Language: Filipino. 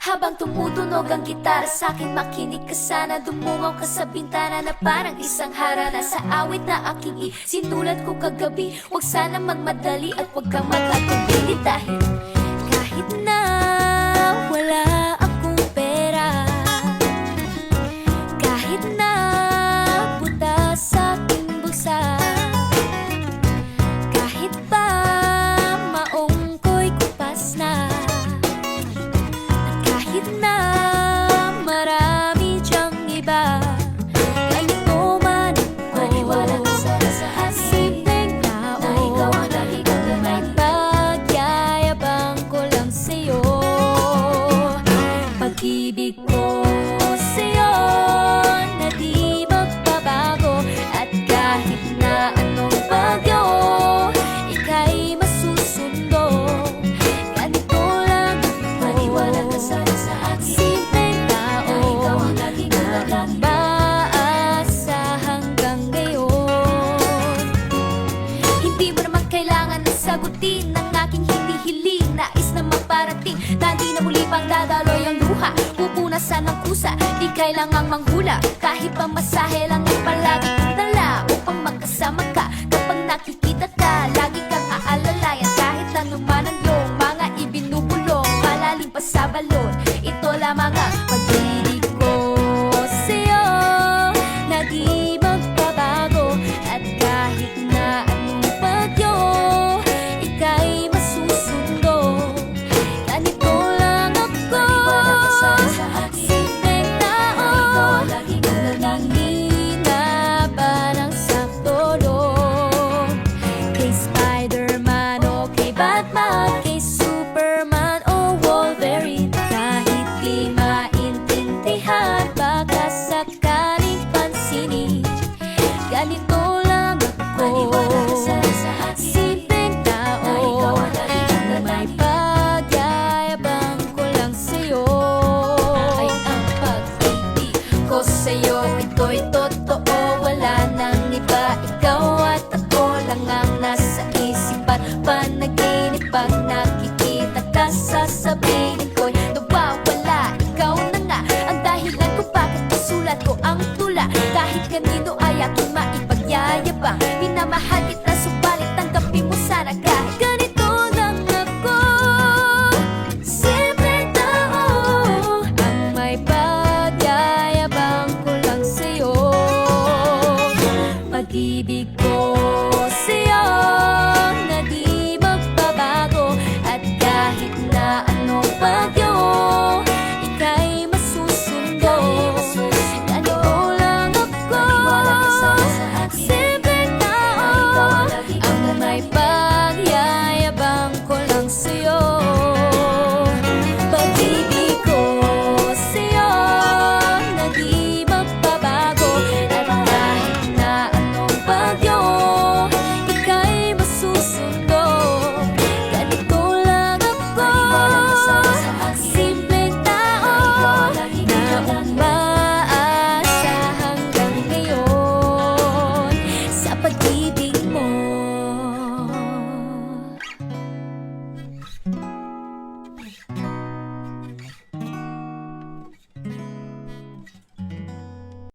Habang tumutunog ang gitara sa'kin, makinig ka sana. Dumungaw ka sa bintana na parang isang harana sa awit na aking sinulat ko kagabi. Huwag sana magmadali at huwag kang mag-atubili, dahil kahit na wala akong pera, kahit na butas sa aking bulsa, kahit pa maong ko'y kupas na, at kahit na marami diyang iba, ganito man ako, maniwala ka sana sa akin, simpleng tao na ikaw ang lagi kong may pagyayabang ko lang sa'yo. Pag-ibig ko sa'yo na di magbabago, at kahit na anong bagyo ika'y masusundo. Ganito lang ako, maniwala ka sana sa akin, simpleng tao na ikaw ang laging umaasa hanggang ngayon. Hindi mo naman kailangan na sagutin ang aking hinihiling. Nais na maparating na di na muli pang dadaloy ang luha, pupunasan ng kusa, di kailangang manghula. Kahit pa masahe lang ang palagi kong dala upang magkasama ka. Kapag nakikita ka, lagi